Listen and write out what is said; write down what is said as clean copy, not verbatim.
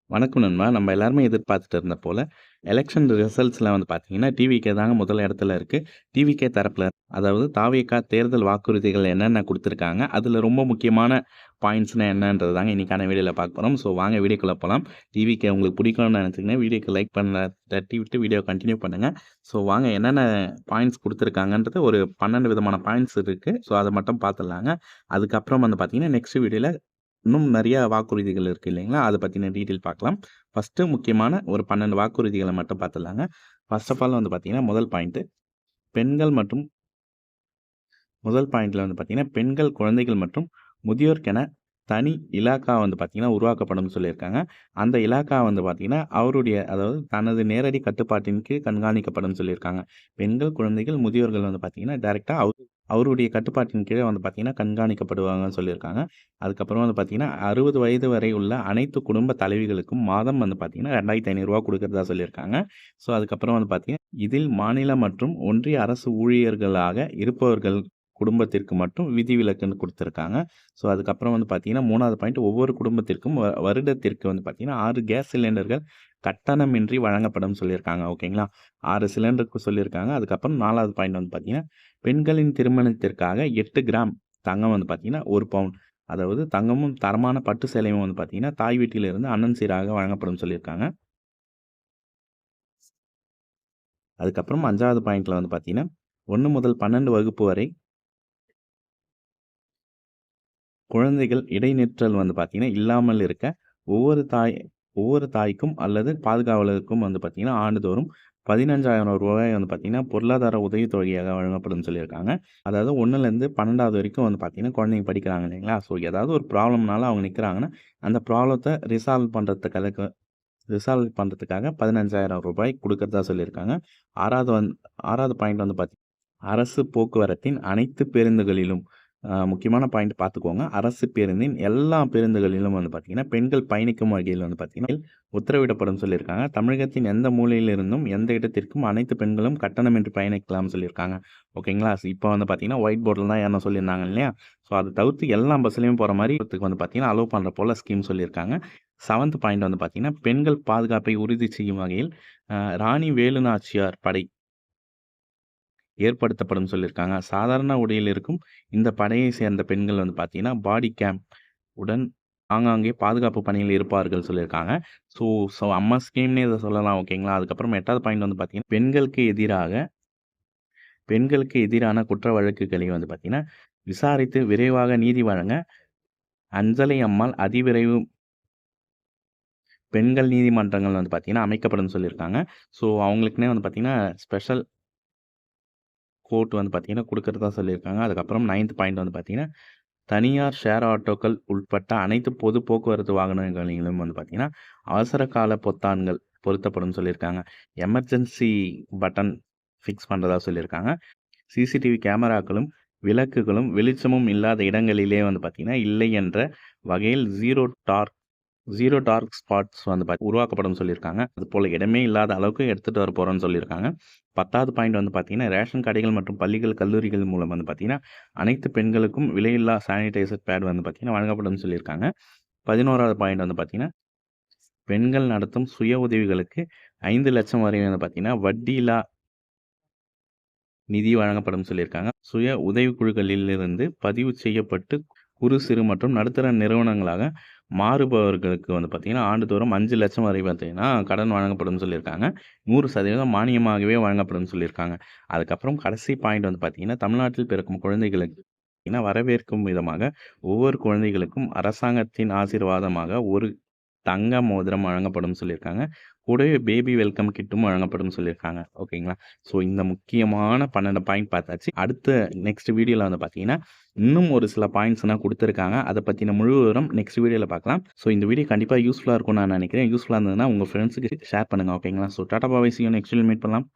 வணக்கம் நண்பா. நம்ம எல்லாருமே எதிர்பார்த்துட்டு இருந்த போல, எலக்ஷன் ரிசல்ட்ஸ்ல வந்து பார்த்தீங்கன்னா, டிவிகே தாங்க முதல் இடத்துல இருக்கு. டிவிகே தரப்புல அதாவது தாவேகா தேர்தல் வாக்குறுதிகள் என்னென்ன குடுத்துருக்காங்க, அதுல ரொம்ப முக்கியமான பாயிண்ட்ஸ்னா என்னன்றது தாங்க இன்னைக்கான வீடியோல பார்க்க போறோம். ஸோ வாங்க வீடியோக்குள்ள போலாம். டிவிகே உங்களுக்கு பிடிக்கும்னு நினைச்சீங்கன்னா, வீடியோக்கு லைக் பண்ண தட்டி விட்டு வீடியோ கன்டின்யூ பண்ணுங்க. ஸோ வாங்க என்னென்ன பாயிண்ட்ஸ் குடுத்துருக்காங்கன்றது ஒரு 12 விதமான பாயிண்ட்ஸ் இருக்கு. ஸோ அத மட்டும் பார்த்துடலாங்க. அதுக்கப்புறம் வந்து பார்த்தீங்கன்னா, நெக்ஸ்ட் வீடியோல இன்னும் நெறைய வாக்குறுதிகள் இருக்கு இல்லைங்களா? அத பத்தின டீட்டெயில் பார்க்கலாம். ஃபர்ஸ்ட்டு முக்கியமான ஒரு 12 வாக்குறுதிகள மட்டும் பார்த்துடலாங்க. ஃபர்ஸ்ட் ஆஃப் ஆல் வந்து பார்த்தீங்கன்னா, பெண்கள் மற்றும் முதல் பாயிண்ட்ல வந்து பார்த்தீங்கன்னா, பெண்கள், குழந்தைகள் மற்றும் முதியோர்க்கென தனி இலாக்கா வந்து பார்த்தீங்கன்னா, உருவாக்கப்படும்னு சொல்லியிருக்காங்க. அந்த இலாக்கா வந்து பார்த்தீங்கன்னா, அவருடைய அதாவது தனது நேரடி கட்டுப்பாட்டின் கீழ் கண்காணிக்கப்படும்னு சொல்லியிருக்காங்க. பெண்கள், குழந்தைகள், முதியோர்கள் வந்து பார்த்தீங்கன்னா, டைரக்ட்டா அவருடைய கட்டுப்பாட்டின் கீழ வந்து பார்த்தீங்கன்னா, கண்காணிக்கப்படுவாங்கன்னு சொல்லியிருக்காங்க. அதுக்கப்புறம் வந்து பார்த்தீங்கன்னா, 60 வயது வரை உள்ள அனைத்து குடும்ப தலைவிகளுக்கும் மாதம் வந்து பார்த்தீங்கன்னா, ரூ. 2,500 குடுக்கிறதா சொல்லியிருக்காங்க. ஸோ, அதுக்கப்புறம் வந்து பார்த்தீங்கன்னா, இதில் மாநில மற்றும் ஒன்றிய அரசு ஊழியர்களாக இருப்பவர்கள் குடும்பத்திற்கு மட்டும் விதிவிலக்குன்னு குடுத்துருக்காங்க. ஸோ, அதுக்கப்புறம் வந்து பார்த்தீங்கன்னா, 3வது பாயிண்ட் ஒவ்வொரு குடும்பத்திற்கும் வருடத்திற்கு வந்து பார்த்தீங்கன்னா, 6 கேஸ் சிலிண்டர்கள் கட்டணமின்றி வழங்கப்படும்னு சொல்லியிருக்காங்க. ஓகேங்களா? 6 சிலிண்டருக்கு சொல்லியிருக்காங்க. அதுக்கப்புறம் 4வது பாயிண்ட் வந்து பார்த்தீங்கன்னா, பெண்களின் திருமணத்திற்காக 8 கிராம் தங்கம் வந்து பார்த்தீங்கன்னா, 1 பவுன். அதாவது தங்கமும் தரமான பட்டு சேலையும் வந்து பார்த்தீங்கன்னா, தாய் வீட்டிலிருந்து அண்ணன் சீராக வழங்கப்படும்னு சொல்லியிருக்காங்க. அதுக்கப்புறம் 5வது பாயிண்ட்ல வந்து பார்த்தீங்கன்னா, 1 முதல் 12 வகுப்பு வரை குழந்தைகள் இடைநிற்றல் வந்து பார்த்தீங்கன்னா, இல்லாமல் இருக்க ஒவ்வொரு தாய் ஒவ்வொரு தாய்க்கும் அல்லது பாதுகாவலருக்கும் வந்து பார்த்தீங்கன்னா, ஆண்டுதோறும் ரூ. 15,000 வந்து பார்த்தீங்கன்னா, பொருளாதார உதவித்தொகையாக வழங்கப்படும்னு சொல்லியிருக்காங்க. அதாவது 1லேருந்து 12வது வரைக்கும் வந்து பார்த்தீங்கன்னா, குழந்தைங்க படிக்கிறாங்க இல்லைங்களா? ஸோ ஏதாவது ஒரு ப்ராப்ளம்னால அவங்க நிற்கிறாங்கன்னா, அந்த ப்ராப்ளத்த ரிசால்வ் பண்றதுக்காக ரூ. 15,000 குடுக்கிறதா சொல்லியிருக்காங்க. 6வது பாயிண்ட் வந்து அரசு போக்குவரத்தின் அனைத்து பேருந்துகளிலும் முக்கியமான பாயிண்ட் பார்த்துக்கோங்க. அரசு பேருந்தின் எல்லா பேருந்துகளிலும் வந்து பார்த்தீங்கன்னா, பெண்கள் பயணிக்கும் வகையில் வந்து பார்த்தீங்கன்னா, உத்தரவிடப்படும் சொல்லியிருக்காங்க. தமிழகத்தின் எந்த மூலையிலிருந்தும், எந்த இடத்திற்கும் அனைத்து பெண்களும் கட்டணமின்றி பயணிக்கலாம்னு சொல்லியிருக்காங்க. ஓகேங்களா? இப்போ வந்து பார்த்தீங்கன்னா, ஒயிட் போர்ட்ல தான் ஏறணும் சொல்லியிருந்தாங்க இல்லையா? ஸோ, அத தவிர்த்து எல்லா பஸ்லயும் போற மாரி வந்து பார்த்தீங்கன்னா, அலோவ் பண்ற போல ஸ்கீம் சொல்லியிருக்காங்க. 7த் பாயிண்ட் வந்து பார்த்தீங்கன்னா, பெண்கள் பாதுகாப்பை உறுதி செய்யும் வகையில் ராணி வேலு நாச்சியார் படை ஏற்படுத்தப்படும்னு சொல்லியிருக்காங்க. சாதாரண உடையில் இருக்கும் இந்த படையை சேர்ந்த பெண்கள் வந்து பார்த்தீங்கன்னா, பாடி கேம் உடன் ஆங்காங்கே பாதுகாப்பு பணியில் இருப்பார்கள் சொல்லியிருக்காங்க. ஸோ ஸோ அம்மா ஸ்கீம்னே இத சொல்லலாம் ஓகேங்களா. அதுக்கப்புறம் 8வது பாயிண்ட் வந்து பார்த்தீங்கன்னா, பெண்களுக்கு எதிரான குற்ற வழக்குகளை வந்து பார்த்தீங்கன்னா, விசாரித்து விரைவாக நீதி வழங்க அஞ்சலை அம்மாள் அதிவிரைவு பெண்கள் நீதிமன்றங்கள் வந்து பார்த்தீங்கன்னா, அமைக்கப்படும்னு சொல்லியிருக்காங்க. ஸோ அவங்களுக்குன்னே வந்து பார்த்தீங்கன்னா, ஸ்பெஷல் கோர்ட் வந்து பார்த்தீங்கன்னா, குடுக்கிறதா சொல்லியிருக்காங்க. அதுக்கப்புறம் 9த் பாயிண்ட் வந்து பார்த்தீங்கன்னா, தனியார் ஷேர் ஆட்டோக்கள் உட்பட்ட அனைத்து பொது போக்குவரத்து வாகனங்களிலும் வந்து பார்த்தீங்கன்னா, அவசர கால பொத்தான்கள் பொருத்தப்படும்னு சொல்லியிருக்காங்க. எமர்ஜென்சி பட்டன் ஃபிக்ஸ் பண்றதா சொல்லியிருக்காங்க. சிசிடிவி கேமராக்களும், விளக்குகளும், வெளிச்சமும் இல்லாத இடங்களிலே வந்து பார்த்தீங்கன்னா, இல்லை என்ற வகையில் ஜீரோ டார்க் ஸ்பாட்ஸ் வந்து உருவாக்கப்படும் சொல்லியிருக்காங்க. அதுபோல இடமே இல்லாத அளவுக்கு எடுத்துட்டு வர போறோம்னு சொல்லியிருக்காங்க. 10வது பாயிண்ட் வந்து பார்த்தீங்கன்னா, ரேஷன் கடைகள் மற்றும் பள்ளிகள், கல்லூரிகள் மூலம் வந்து பார்த்தீங்கன்னா, அனைத்து பெண்களுக்கும் விலையில்லா சானிடைசர் பேட் வந்து பார்த்தீங்கன்னா, வழங்கப்படும்னு சொல்லியிருக்காங்க. 11வது பாயிண்ட் வந்து பார்த்தீங்கன்னா, பெண்கள் நடத்தும் சுய உதவிகளுக்கு 5,00,000 வரை வந்து பார்த்தீங்கன்னா, வட்டியில்லா நிதி வழங்கப்படும்னு சொல்லியிருக்காங்க. சுய உதவிக்குழுக்களிலிருந்து பதிவு செய்யப்பட்டு குறு, சிறு மற்றும் நடுத்தர நிறுவனங்களாக மாறுபவர்களுக்கு வந்து பார்த்தீங்கன்னா, ஆண்டுதோறும் 5,00,000 வரை பார்த்தீங்கன்னா, கடன் வழங்கப்படும்னு சொல்லியிருக்காங்க. 100% மானியமாகவே வழங்கப்படும்னு சொல்லியிருக்காங்க. அதுக்கப்புறம் கடைசி பாயிண்ட் வந்து பார்த்தீங்கன்னா, தமிழ்நாட்டில் பிறக்கும் குழந்தைகளுக்கு பார்த்தீங்கன்னா, வரவேற்கும் விதமாக ஒவ்வொரு குழந்தைகளுக்கும் அரசாங்கத்தின் ஆசீர்வாதமாக ஒரு தங்க மோதிரம் வழங்கப்படும்னு சொல்லியிருக்காங்க. கூடவே பேபி வெல்கம் கிட்டும் வழங்கப்படும்னு சொல்லியிருக்காங்க. ஓகேங்களா? ஸோ இந்த முக்கியமான 12 பாயிண்ட் பார்த்தாச்சு. அடுத்த நெக்ஸ்ட் வீடியோல வந்து பார்த்தீங்கன்னா, இன்னும் ஒரு சில பாயிண்ட்ஸ்லாம் குடுத்துருக்காங்க. அத பத்தின முழு விவரம் நெக்ஸ்ட் வீடியோல பார்க்கலாம். ஸோ இந்த வீடியோ கண்டிப்பா யூஸ்ஃபுல்லா இருக்கும்னு நான் நினைக்கிறேன். யூஸ்ஃபுல்லா இருந்ததுன்னா உங்க ஃப்ரெண்ட்ஸ்க்கு ஷேர் பண்ணுங்க. ஓகேங்களா? So Tata bye. C you next வீடியோல மீட் பண்ணலாம்.